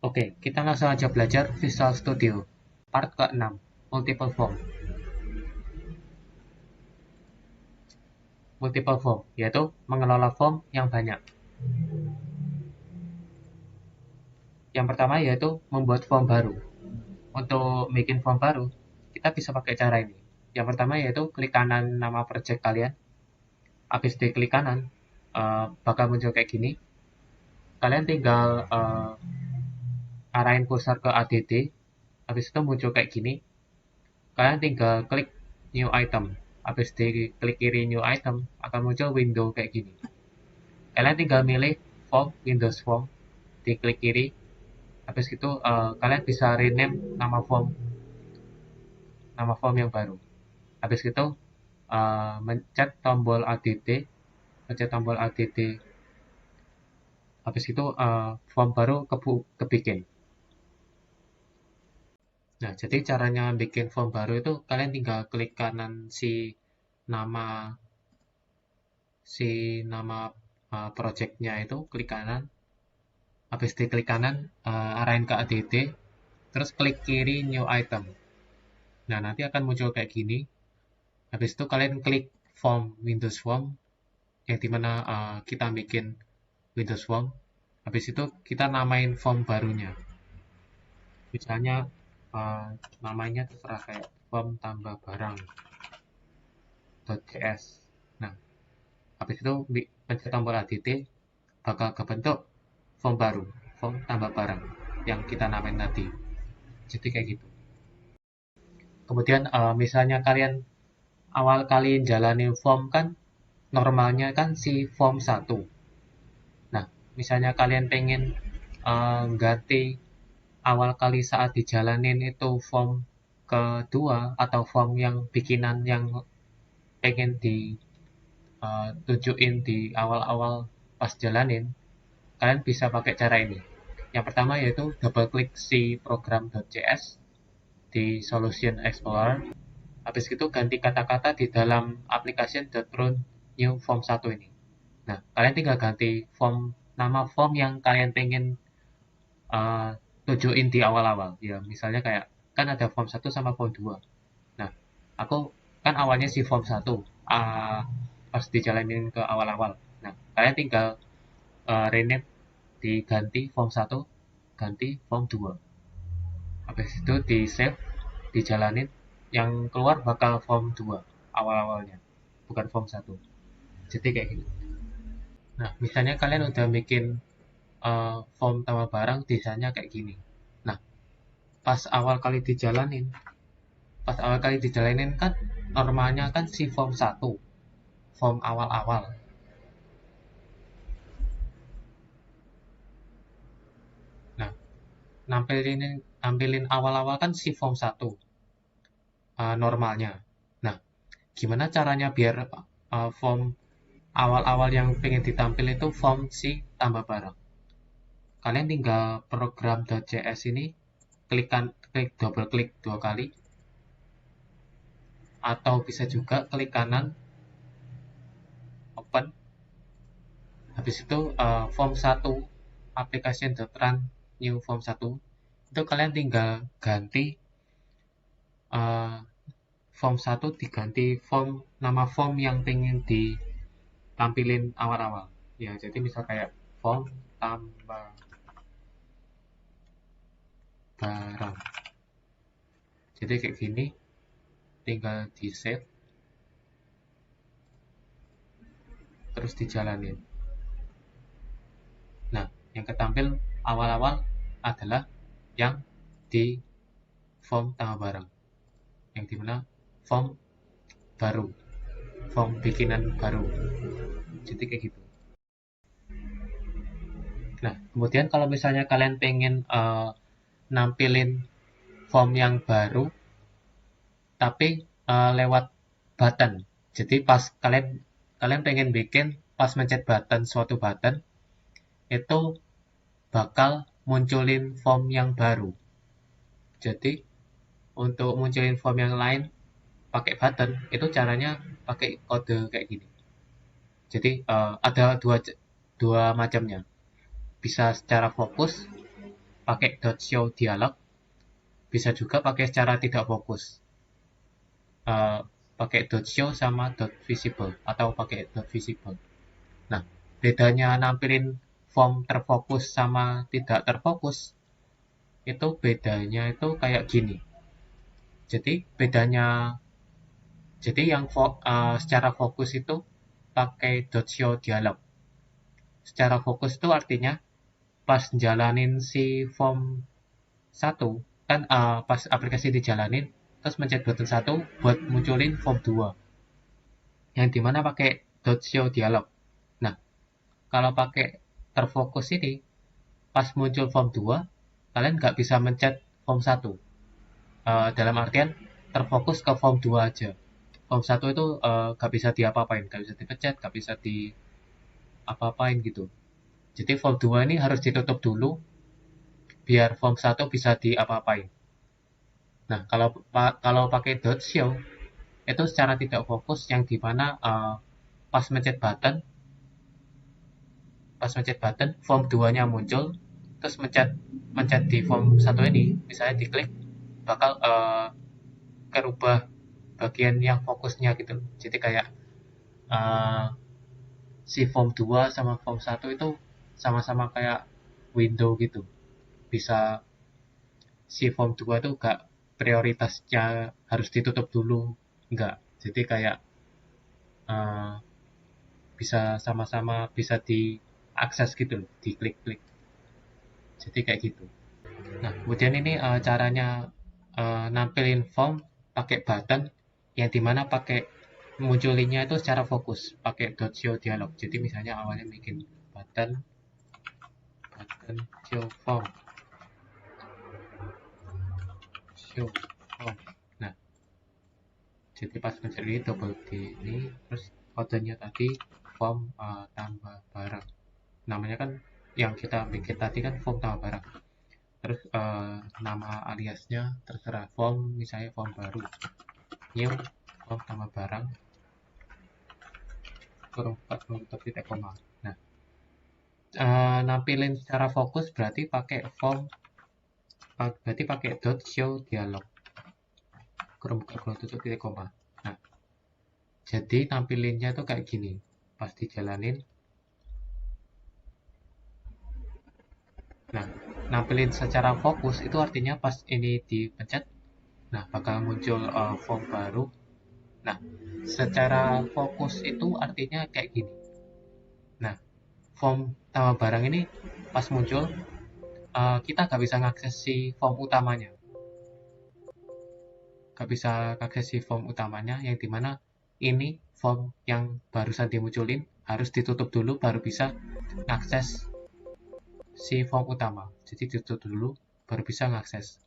Oke, kita langsung aja belajar Visual Studio part ke-6, Multiple Form. Multiple Form, yaitu mengelola form yang banyak. Yang pertama yaitu membuat form baru. Untuk bikin form baru, kita bisa pakai cara ini. Yang pertama yaitu klik kanan nama project kalian. Habis diklik kanan, bakal muncul kayak gini. Kalian tinggal arahin kursor ke add. Habis itu muncul kayak gini. Kalian tinggal klik new item. Habis diklik kiri new item, akan muncul window kayak gini. Kalian tinggal milih form, Windows Form, diklik kiri. Habis itu kalian bisa rename nama form yang baru. Habis itu mencet tombol add, habis itu form baru kebikin. Nah, jadi caranya bikin form baru itu kalian tinggal klik kanan nama nama projectnya itu, klik kanan. Habis diklik kanan, arahin ke add, terus klik kiri new item. Nah, nanti akan muncul kayak gini. Habis itu kalian klik form, Windows Form, yang dimana kita bikin Windows Form. Habis itu kita namain form barunya. Misalnya namanya terserah kayak form tambah barang .cs. Nah, habis itu pencet tombol add, bakal kebentuk form baru, form tambah barang yang kita namain tadi. Jadi kayak gitu. Kemudian misalnya kalian awal kali jalanin form kan normalnya kan si form 1. Nah, misalnya kalian pengen ganti awal kali saat dijalanin itu form kedua atau form yang bikinan yang pengen ditunjukin di awal-awal pas jalanin, kalian bisa pakai cara ini. Yang pertama yaitu double klik si program.cs di Solution Explorer. Habis itu ganti kata-kata di dalam application.run new form 1 ini. Nah, kalian tinggal ganti nama form yang kalian pengen tujuin di awal-awal. Ya, misalnya kayak kan ada form 1 sama form 2. Nah, aku kan awalnya si form 1 pas dijalanin ke awal-awal. Nah, kalian tinggal rename diganti form 1, ganti form 2. Habis itu di save, dijalanin, yang keluar bakal form 2 awal-awalnya, bukan form 1. Jadi kayak gitu. Nah, misalnya kalian udah bikin form tambah barang, desainnya kayak gini. Nah, pas awal kali dijalanin kan normalnya kan si form 1, form awal-awal. Nah, nampilin awal-awal kan si form 1 normalnya. Nah, gimana caranya biar form awal-awal yang pengen ditampil itu form si tambah barang? Kalian tinggal program.cs ini klik double klik 2 kali, atau bisa juga klik kanan open. Habis itu form 1 application.run new form 1 itu kalian tinggal ganti form 1 diganti nama form yang pengen ditampilin awal-awal. Ya, jadi misal kayak form tambah barang. Jadi kayak gini, tinggal di save terus dijalanin. Nah, yang ketampil awal-awal adalah yang di form tambah barang, yang dimana form baru, form bikinan baru. Jadi kayak gitu. Nah, kemudian kalau misalnya kalian pengen nampilin form yang baru tapi lewat button. Jadi pas kalian pengen bikin pas mencet button suatu button itu bakal munculin form yang baru. Jadi untuk munculin form yang lain pakai button itu caranya pakai kode kayak gini. Jadi ada dua macamnya. Bisa secara fokus pakai .show dialog, bisa juga pakai secara tidak fokus. Pakai .show sama .visible atau pakai .visible. Nah, bedanya nampilin form terfokus sama tidak terfokus, itu bedanya itu kayak gini. Jadi yang secara fokus itu pakai .show dialog. Secara fokus itu artinya pas jalanin si form 1 kan, pas aplikasi dijalanin terus mencet button 1 buat munculin form 2 yang dimana pakai .show dialog. Nah, kalau pakai terfokus ini pas muncul form 2 kalian nggak bisa mencet form 1. Dalam artian terfokus ke form 2 aja. Form 1 itu nggak bisa diapa-apain, nggak bisa dipencet, nggak bisa diapa-apain gitu. Jadi form 2 ini harus ditutup dulu biar form 1 bisa diapa-apain. Nah, kalau pakai .show itu secara tidak fokus yang dimana pas mencet button form 2-nya muncul, terus mencet di form 1 ini, misalnya diklik, bakal kerubah bagian yang fokusnya gitu. Jadi kayak uh, si form 2 sama form 1 itu sama-sama kayak window gitu. Bisa si form 2 tuh gak prioritasnya harus ditutup dulu, enggak. Jadi kayak uh, bisa sama-sama bisa diakses gitu loh, diklik-klik. Jadi kayak gitu. Nah, kemudian ini caranya nampilin form pakai button yang dimana pakai munculinnya itu secara fokus, pakai .show dialog. Jadi misalnya awalnya bikin button show form. Nah, jadi pas mencet ini double di ini, terus kodenya tadi form tambah barang. Namanya kan yang kita bikin tadi kan form tambah barang. Terus nama aliasnya terserah, form misalnya form baru, new form tambah barang, kurung tutup titik koma. Nah, nampilin secara fokus berarti pakai .show dialog, kurung tutup titik koma. Nah, jadi nampilinnya tuh kayak gini pas dijalanin. Nah, nampilin secara fokus itu artinya pas ini dipencet, nah bakal muncul form baru. Nah, secara fokus itu artinya kayak gini. Nah, form tambah barang ini pas muncul, kita nggak bisa ngakses si form utamanya. Nggak bisa ngakses si form utamanya, yang dimana ini form yang barusan dimunculin harus ditutup dulu baru bisa ngakses si form utama. Jadi ditutup dulu baru bisa ngakses.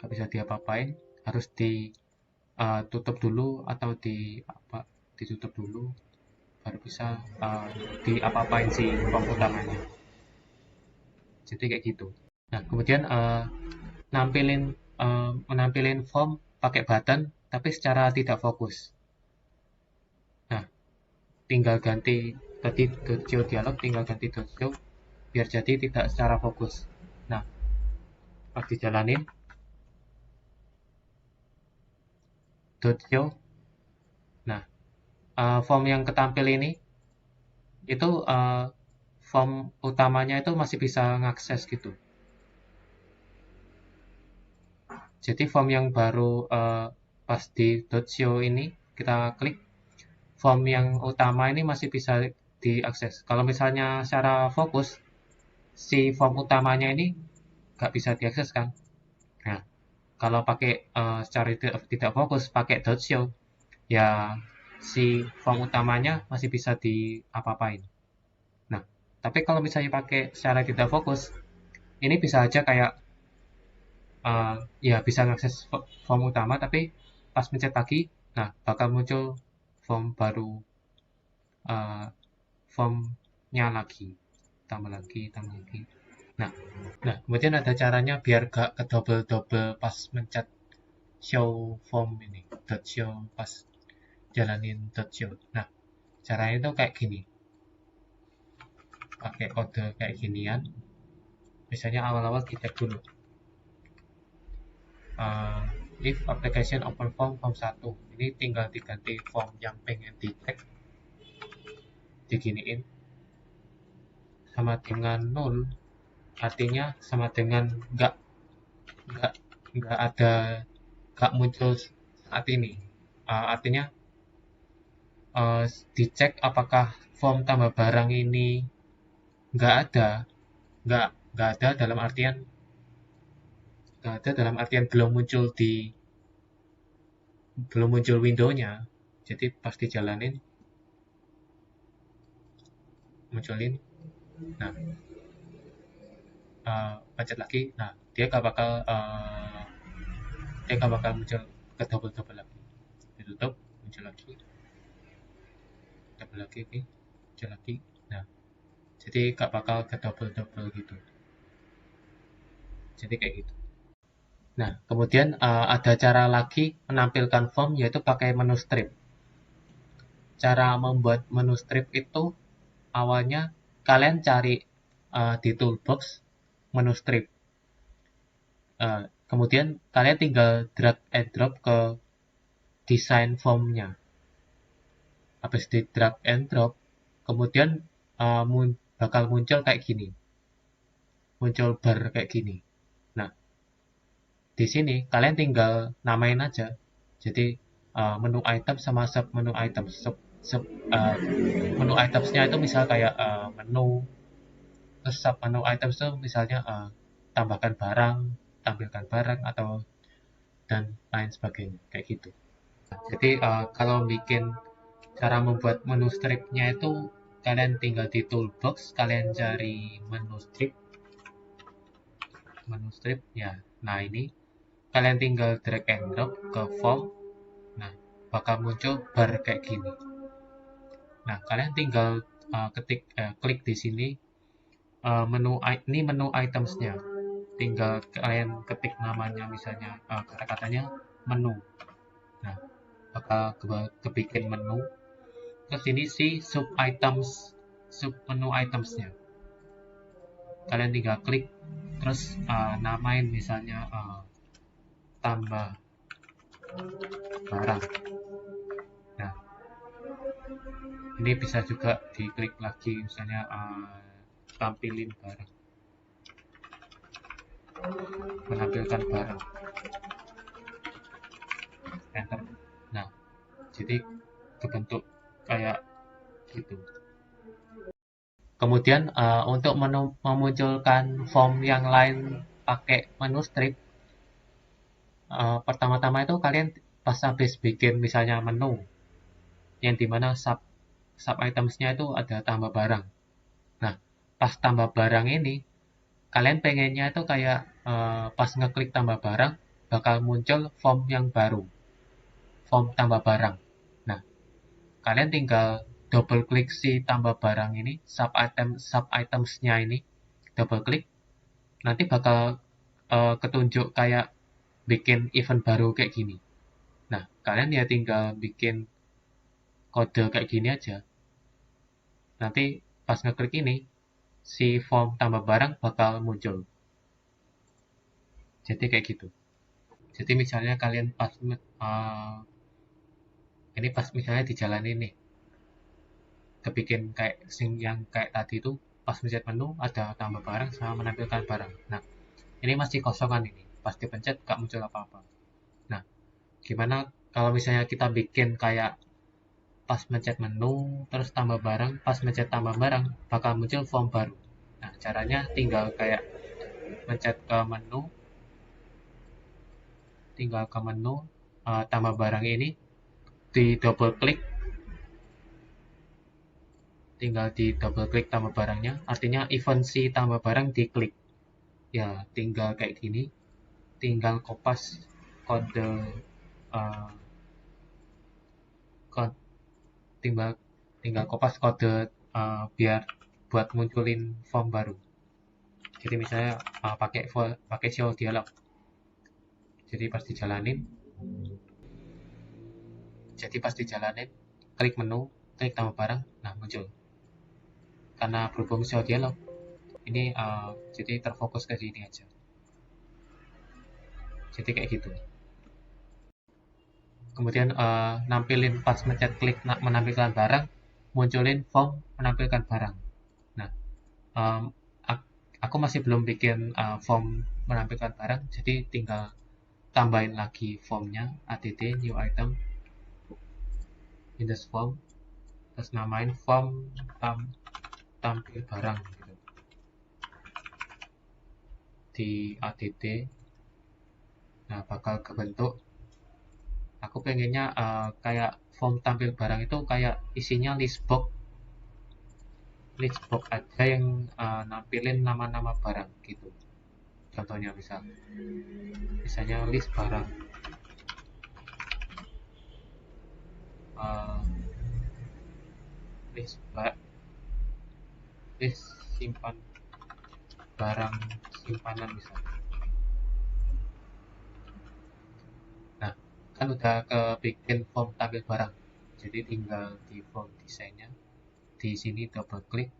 Nggak bisa diapa-apain, harus ditutup dulu atau ditutup dulu baru bisa diapa-apain si form utamanya. Jadi kayak gitu. Nah, kemudian menampilin form pakai button tapi secara tidak fokus. Nah, tinggal ganti tadi .show dialog, tinggal ganti .show biar jadi tidak secara fokus. Nah, pas dijalanin .show. Nah, form yang ketampil ini itu form utamanya itu masih bisa ngakses gitu. Jadi form yang baru pas di .show ini kita klik, form yang utama ini masih bisa diakses. Kalau misalnya secara fokus, si form utamanya ini nggak bisa diakses kan. Nah, kalau pakai secara tidak fokus, pakai .show, ya si form utamanya masih bisa diapa-apain. Nah, tapi kalau misalnya pakai secara tidak fokus, ini bisa aja kayak ya bisa ngakses form utama, tapi pas mencet lagi, nah bakal muncul form baru, uh, formnya lagi, tambah lagi. Nah, kemudian ada caranya biar gak ke double pas mencet show form ini, .show pas jalanin .show. Nah, caranya itu kayak gini. pakai kode kayak ginian. Misalnya awal-awal dicek dulu. If application open form 1, ini tinggal diganti form yang pengen dicek, diginiin sama dengan 0, artinya sama dengan nggak nggak ada, nggak muncul saat ini. Artinya dicek apakah form tambah barang ini nggak ada, nggak ada dalam artian belum muncul window-nya. Jadi pas dijalanin munculin, nah pencet lagi, nah dia nggak bakal muncul ke double lagi. Ditutup, muncul lagi, double lagi, oke, muncul lagi. Nah, jadi nggak bakal ke double gitu. Jadi kayak gitu. Nah, kemudian ada cara lagi menampilkan form, yaitu pakai menu strip. Cara membuat menu strip itu awalnya kalian cari di toolbox menu strip. Kemudian kalian tinggal drag and drop ke desain formnya. Habis di drag and drop, kemudian bakal muncul kayak gini. Muncul bar kayak gini. Nah, di sini kalian tinggal namain aja. Jadi menu item sama sub menu item. Menu itemsnya itu misal kayak menu, terus sub menu items itu misalnya tambahkan barang, tampilkan barang, atau dan lain sebagainya kayak gitu. Jadi kalau bikin cara membuat menu stripnya itu kalian tinggal di toolbox, kalian cari menu strip ya. Nah, ini kalian tinggal drag and drop ke form. Nah, bakal muncul bar kayak gini. Nah, kalian tinggal klik di sini, ini menu itemsnya. Tinggal kalian ketik namanya, misalnya kata-katanya menu. Nah, bakal kebikin menu. Terus ini sub menu itemsnya. Kalian tinggal klik, terus namain misalnya tambah barang. Nah, ini bisa juga diklik lagi, misalnya tampilin barang, menampilkan barang, enter. Nah, jadi kebentuk kayak gitu. Kemudian untuk memunculkan form yang lain pakai menu strip, pertama-tama itu kalian pas habis bikin misalnya menu yang dimana sub itemsnya itu ada tambah barang. Nah, pas tambah barang ini kalian pengennya itu kayak pas ngeklik tambah barang bakal muncul form yang baru, form tambah barang. Nah, kalian tinggal double klik si tambah barang ini, sub itemsnya ini, double klik, nanti bakal ketunjuk kayak bikin event baru kayak gini. Nah, kalian ya tinggal bikin kode kayak gini aja. Nanti pas ngeklik ini, si form tambah barang bakal muncul. Jadi kayak gitu. Jadi misalnya kalian ini pas misalnya di jalan ini, kebikin kayak yang kayak tadi itu, pas mencet menu ada tambah barang sama menampilkan barang. Nah, ini masih kosongan ini. Pas dipencet gak muncul apa-apa. Nah, gimana kalau misalnya kita bikin kayak pas mencet menu terus tambah barang, pas mencet tambah barang bakal muncul form baru. Nah, caranya tinggal kayak mencet ke menu, tambah barang ini di double klik, tambah barangnya, artinya event si tambah barang diklik ya. Tinggal kayak gini, tinggal kopas kode, uh, tinggal tinggal kopas kode biar buat munculin form baru. Jadi misalnya pakai show dialog. Jadi pas dijalanin, klik menu, klik tambah barang, nah muncul. karena berhubung show dialog ini jadi terfokus ke sini aja. Jadi kayak gitu. Kemudian nampilin pas mencet klik menampilkan barang, munculin form menampilkan barang. Nah, um, aku masih belum bikin form menampilkan barang, jadi tinggal tambahin lagi formnya, add new item, index form, terus namain form tampil barang gitu. Di add, nah bakal kebentuk. Aku pengennya kayak form tampil barang itu kayak isinya list box aja yang nampilin nama-nama barang gitu. Contohnya misalnya list barang, uh, list simpan barang simpanan misalnya. Nah, kan udah kebikin form tampil barang, jadi tinggal di form desainnya di sini double klik,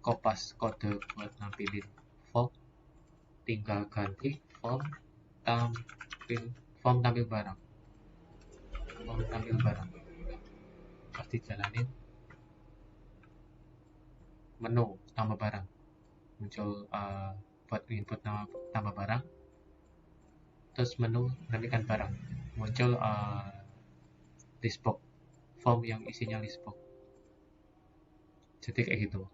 kopas kode buat nampilin form, tinggal ganti form tampil barang pasti jalanin menu tambah barang, muncul buat input tambah barang, terus menu menampilkan barang, muncul listbox form yang isinya listbox. Jadi kayak gitu.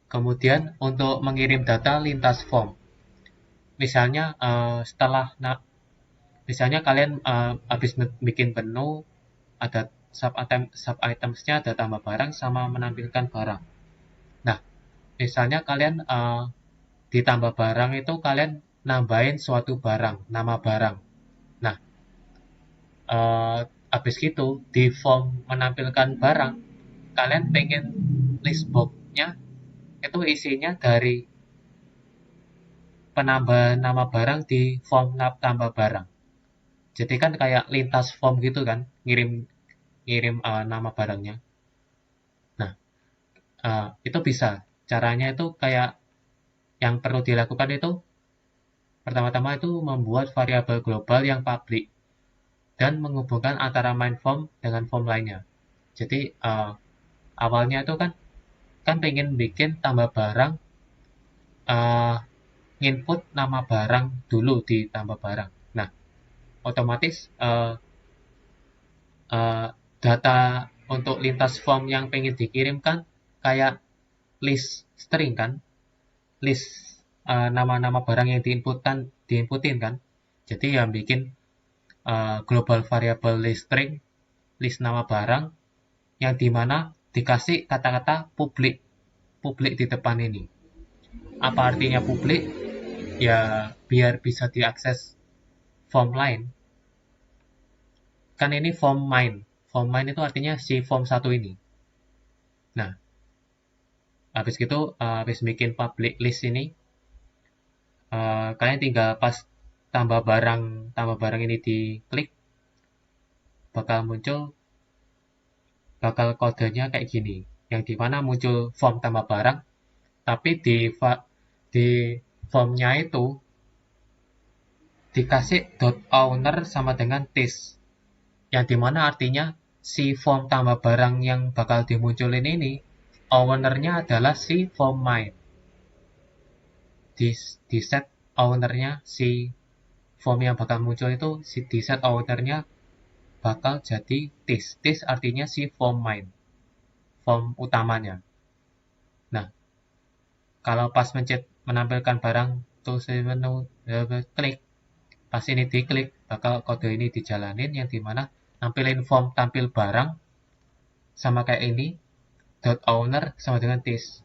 Kemudian untuk mengirim data lintas form, misalnya misalnya kalian habis bikin menu, ada sub itemsnya, ada tambah barang sama menampilkan barang. Nah, misalnya kalian ditambah barang itu kalian nambahin suatu barang, nama barang. Nah, habis gitu di form menampilkan barang, kalian pengen list box-nya itu isinya dari penambahan nama barang di form tambah barang. Jadi kan kayak lintas form gitu kan, ngirim ngirim nama barangnya. Nah, itu bisa. Caranya itu kayak yang perlu dilakukan itu pertama-tama itu membuat variabel global yang public dan menghubungkan antara main form dengan form lainnya. Jadi awalnya itu kan pengen bikin tambah barang, input nama barang dulu di tambah barang. Nah, otomatis data untuk lintas form yang pengen dikirimkan kayak list string kan, list nama-nama barang yang diinputin kan. Jadi yang bikin global variable list string, list nama barang yang dimana dikasih kata-kata publik di depan ini. Apa artinya publik? Ya biar bisa diakses form lain. Kan ini form main. Form main itu artinya si form 1 ini. Nah, habis gitu, habis bikin public list ini, kalian tinggal pas tambah barang ini diklik, bakal kodenya kayak gini, yang dimana muncul form tambah barang, tapi di formnya itu dikasih .owner sama dengan this, yang dimana artinya si form tambah barang yang bakal dimunculin ini ownernya adalah si form main. Di set ownernya si form yang bakal muncul itu di set ownernya bakal jadi this. This artinya si form main, form utamanya. Nah, kalau pas menampilkan barang tools menu klik, pas ini diklik bakal kode ini dijalanin, yang dimana nampilin form tampil barang sama kayak ini, .owner sama dengan this.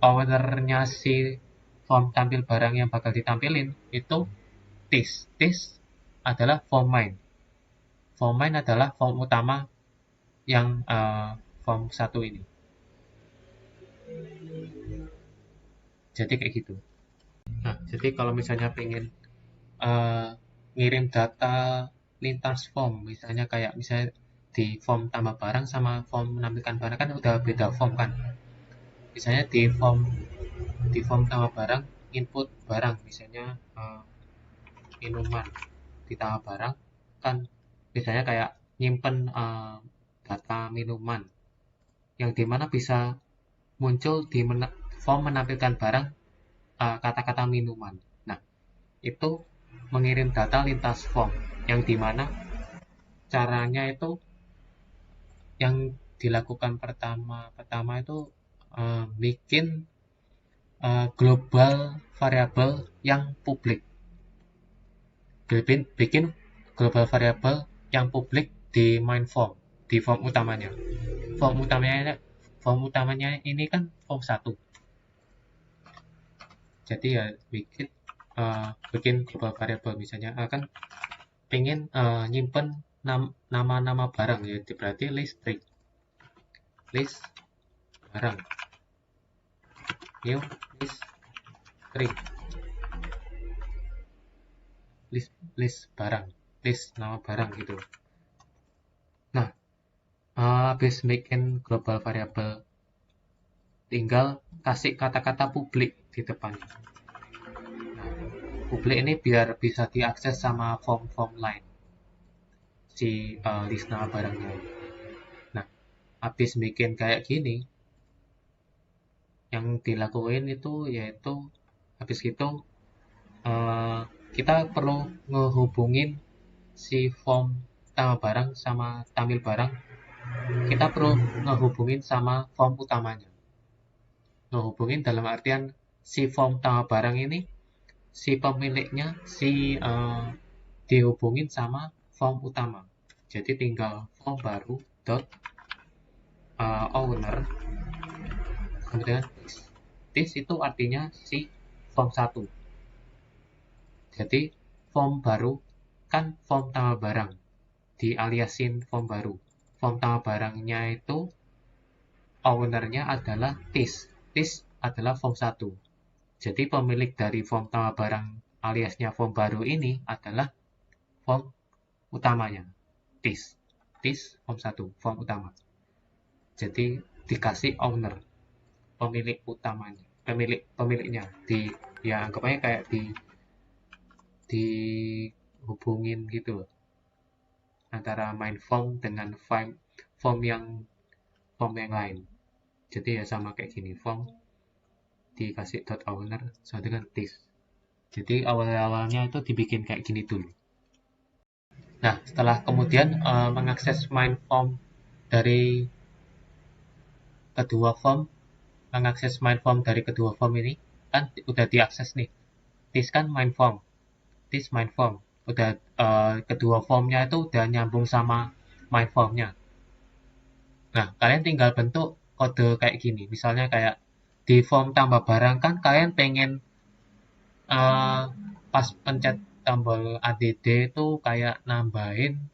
Ownernya si form tampil barang yang bakal ditampilin itu this adalah form main. Form main adalah form utama yang form 1 ini. Jadi kayak gitu. Nah, jadi kalau misalnya pengen ngirim data lintas form, misalnya di form tambah barang sama form menampilkan barang kan udah beda form kan. Misalnya di form tambah barang input barang, misalnya minuman, ditambah barang kan biasanya kayak nyimpen data minuman yang dimana bisa muncul di form menampilkan barang kata-kata minuman. Nah, itu mengirim data lintas form yang dimana caranya itu yang dilakukan pertama itu bikin global variabel yang publik. Bikin global variabel yang publik di main form, di form utamanya. Form utamanya ini kan form 1. Jadi ya bikin global variabel, misalnya kan pengen nyimpen nama-nama barang ya, berarti list barang, new list barang, list nama barang gitu. Nah, habis bikin global variabel, tinggal kasih kata-kata publik di depannya. Nah, publik ini biar bisa diakses sama form-form lain, si list nama barangnya. Nah, habis bikin kayak gini, yang dilakuin itu yaitu habis itu kita perlu ngehubungin si form tambah barang sama tampil barang, kita perlu ngehubungin sama form utamanya. Ngehubungin dalam artian si form tambah barang ini, si pemiliknya dihubungin sama form utama. Jadi tinggal form baru dot owner, kemudian this itu artinya si form 1. Jadi form baru kan form tambah barang, dialiasin form baru. Form tambah barangnya itu ownernya adalah this adalah form 1. Jadi pemilik dari form tambah barang aliasnya form baru ini adalah form utamanya, this form 1, form utama. Jadi dikasih owner, pemilik utamanya, pemiliknya, ya anggapnya kayak dihubungin gitu loh, antara main form dengan form yang lain. Jadi ya sama kayak gini, form dikasih dot owner sama dengan this. Jadi awal-awalnya itu dibikin kayak gini dulu. Nah, setelah kemudian mengakses main form dari kedua form, ini kan udah diakses nih. This kan main form, udah kedua formnya itu udah nyambung sama main formnya. Nah, kalian tinggal bentuk kode kayak gini, misalnya kayak di form tambah barang kan kalian pengen pas pencet tombol add itu kayak nambahin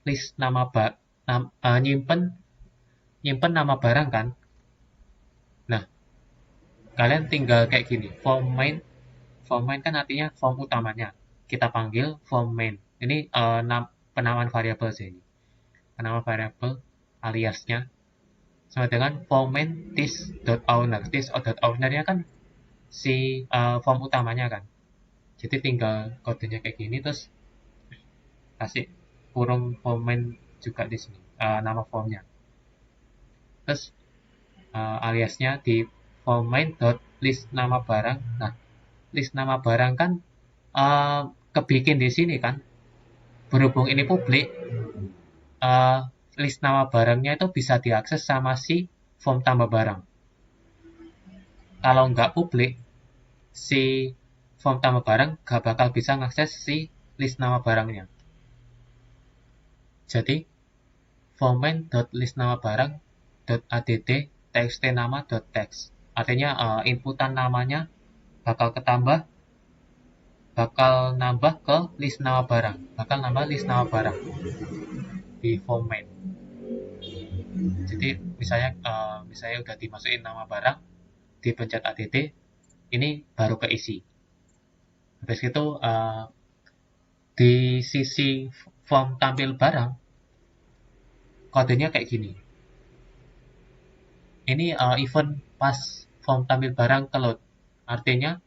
list nama nyimpen nama barang kan. Nah, kalian tinggal kayak gini, form main kan artinya form utamanya, kita panggil form main. Ini penamaan variabel sih, penamaan variabel aliasnya sama dengan form main this.owner-nya kan si form utamanya kan. Jadi tinggal kodenya kayak gini, terus kasih kurung form main juga di sini, nama formnya. Terus aliasnya di form main dot list nama barang. Nah, list nama barang kan kebikin di sini kan. Berhubung ini publik, list nama barangnya itu bisa diakses sama si form tambah barang. Kalau nggak publik, si form tambah barang nggak bakal bisa ngakses si list nama barangnya. Jadi form main dot list nama barang dot add txt nama dot text, artinya inputan namanya bakal nambah ke list nama barang, di form main. Jadi misalnya udah dimasukin nama barang, dipencet add, ini baru keisi. Habis itu di sisi form tampil barang, kodenya kayak gini. Ini event pas form tampil barang ke load. Artinya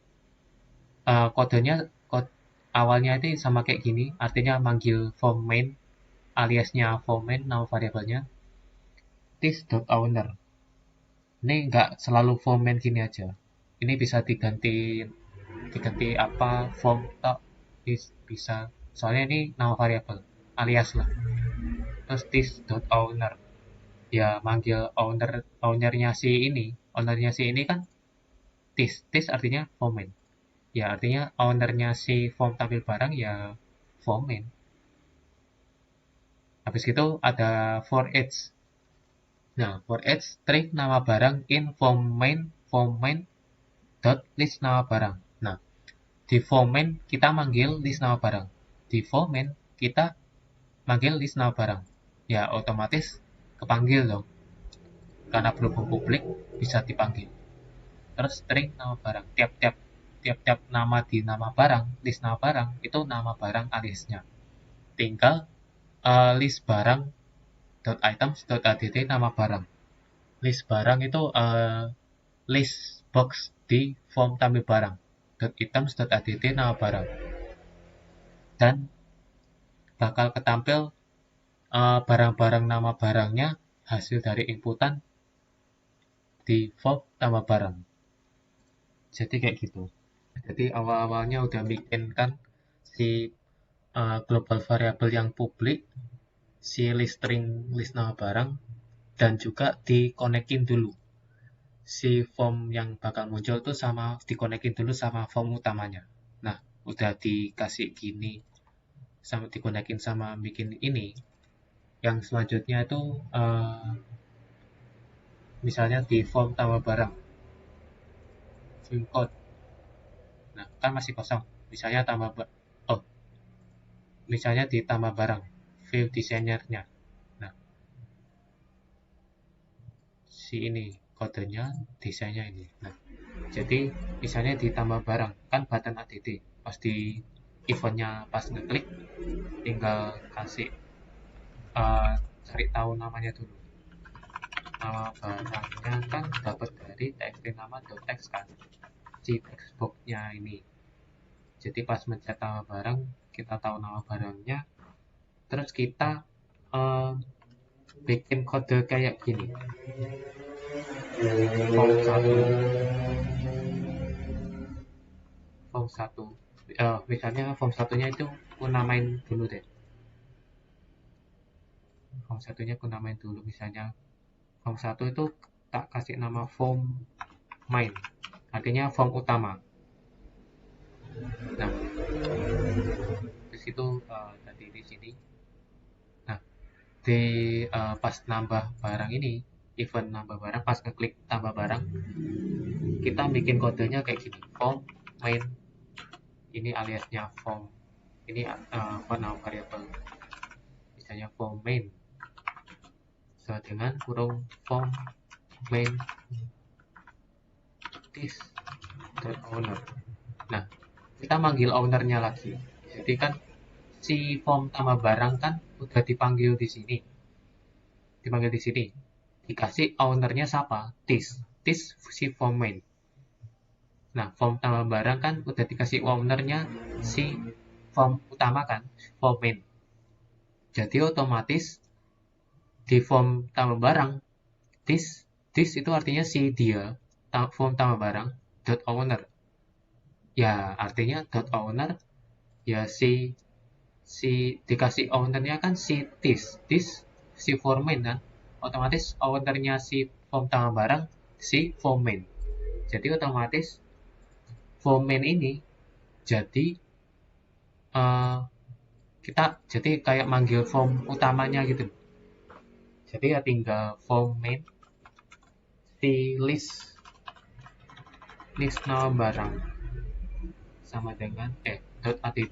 kodenya awalnya itu sama kayak gini, artinya manggil form main aliasnya form main, nama variabelnya this.owner. Ini nggak selalu form main gini aja. Ini bisa diganti apa form tak bisa. Soalnya ini nama variabel alias lah. Terus this.owner. Ya manggil ownernya si ini kan this artinya form main. Ya artinya ownernya si form tampil barang ya form main. Habis itu ada for each. Nah, for each string nama barang in form main dot list nama barang. Nah, di form main kita manggil list nama barang. Di form main kita manggil list nama barang. Ya otomatis kepanggil dong. Karena berhubung publik bisa dipanggil. Terus string nama barang. Tiap-tiap nama di nama barang, list nama barang itu nama barang aliasnya. Tinggal list barang .items.add nama barang. List barang itu list box di form tampil barang. .items.add nama barang. Dan bakal ketampil barang-barang nama barangnya hasil dari inputan di form tambah barang. Jadi kayak gitu. Jadi awal-awalnya udah bikin kan si global variable yang publik, si list string list nama barang, dan juga dikonekin dulu si form yang bakal muncul tuh sama dikonekin dulu sama form utamanya. Nah, udah dikasih gini sama dikonekin sama bikin ini. Yang selanjutnya itu misalnya di form tambah barang fill code. Nah, kan masih kosong. Misalnya misalnya ditambah barang view designernya. Nah, si ini kodenya desainnya ini. Nah, jadi misalnya ditambah barang kan button add pas di eventnya pas ngeklik tinggal kasih cari tahu namanya dulu. Nama barangnya kan dapat dari txt nama.text kan si text box-nya ini. Jadi pas mencet nama barang kita tahu nama barangnya, terus kita bikin kode kayak gini. Form 1 misalnya form satunya itu aku namain dulu deh. Form satunya aku namain dulu, misalnya form 1 itu tak kasih nama form main, artinya form utama. Nah, di situ tadi di sini. Nah, di pas nambah barang ini, event nambah barang, pas ngeklik tambah barang, kita bikin kodenya kayak gini. Form main, ini aliasnya form, ini nama variabel, misalnya form main sama dengan kurung form main this.owner. Nah, kita manggil ownernya lagi. Jadi kan si form tambah barang kan udah dipanggil di sini. Dikasih ownernya siapa? This si form main. Nah, form tambah barang kan udah dikasih ownernya si form utama kan, form main. Jadi otomatis di form tambah barang, this itu artinya si dia, form tambah barang, dot owner. Ya, artinya dot owner, ya si dikasih ownernya kan si this si form main kan. Otomatis ownernya si form tambah barang, si form main. Jadi otomatis form main ini jadi kita jadi kayak manggil form utamanya gitu. Jadi ya tinggal form main si list nama barang sama dengan .add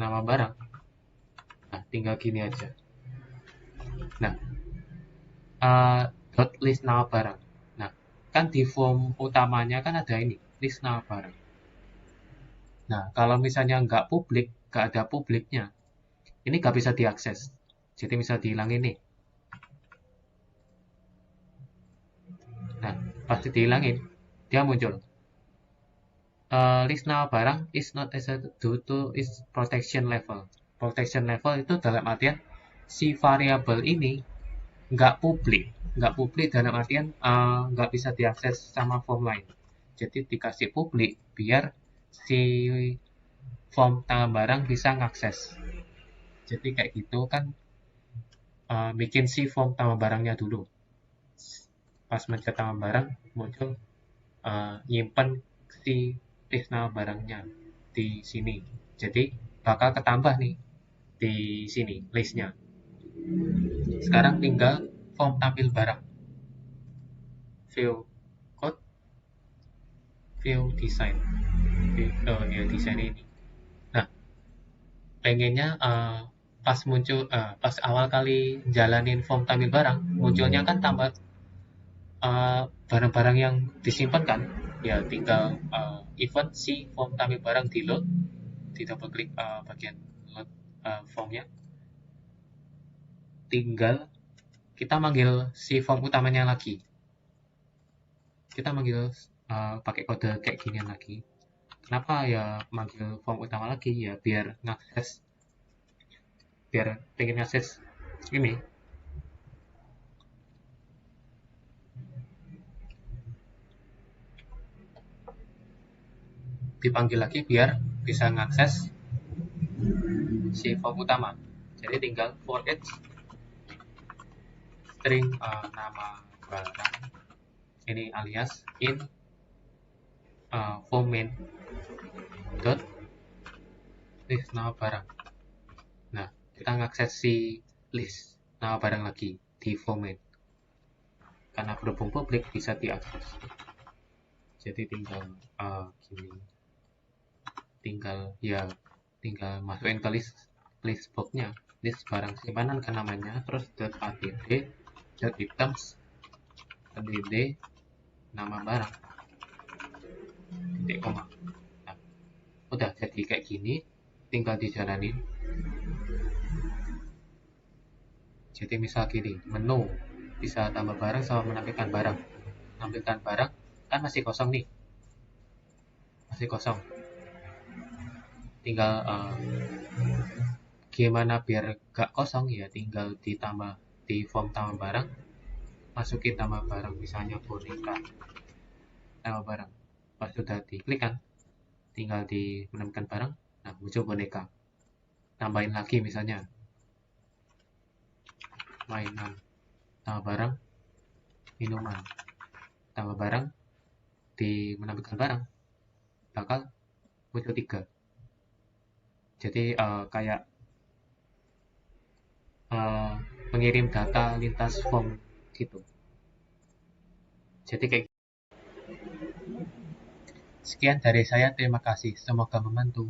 nama barang. Nah, tinggal gini aja. Nah, list nama barang. Nah, kan di form utamanya kan ada ini list nama barang. Nah, kalau misalnya nggak ada publiknya, ini nggak bisa diakses. Jadi misal dihilangin nih. Nah, pasti dihilangin, dia muncul. List nama barang is not accessible due to its protection level. Protection level itu dalam artian si variabel ini nggak publik dalam artian nggak bisa diakses sama form lain. Jadi dikasih publik biar si form tambah barang bisa ngakses. Jadi kayak gitu kan, bikin si form tambah barangnya dulu. Pas mencet tambah barang muncul, nyimpen si list nama barangnya di sini. Jadi bakal ketambah nih di sini listnya. Sekarang tinggal form tampil barang, view code, view design, ya desain ini. Nah, pengennya pas awal kali jalanin form tampil barang, munculnya kan tambah barang-barang yang disimpan kan, ya tinggal event si form tampil barang di load, di double klik bagian load formnya, tinggal kita manggil si form utamanya lagi. Kita manggil pakai kode kayak ginian lagi. Kenapa ya manggil form utama lagi? Ya biar pengen ngakses ini, dipanggil lagi biar bisa ngakses si form utama. Jadi tinggal for each string nama barang ini alias in form main dot list nama barang. Nah, kita ngakses si list nama barang lagi di form main. Karena berhubung publik bisa diakses. Jadi tinggal gini. Tinggal masukin ke list boxnya, list barang simpanan kan namanya, terus .add .items .id nama barang titik koma. Nah, udah jadi kayak gini, tinggal dijalanin. Jadi misal gini, menu bisa tambah barang sama menampilkan barang. Menampilkan barang kan masih kosong nih, masih kosong. Tinggal gimana biar gak kosong, ya tinggal ditambah di form tambah barang, masukin tambah barang, misalnya boneka tambah barang. Pas sudah diklik kan, tinggal di menemukan barang, nah muncul boneka. Tambahin lagi misalnya mainan tambah barang, minuman tambah barang, di menampilkan barang bakal muncul 3. Jadi kayak mengirim data lintas form gitu. Jadi kayak sekian dari saya, terima kasih, semoga membantu.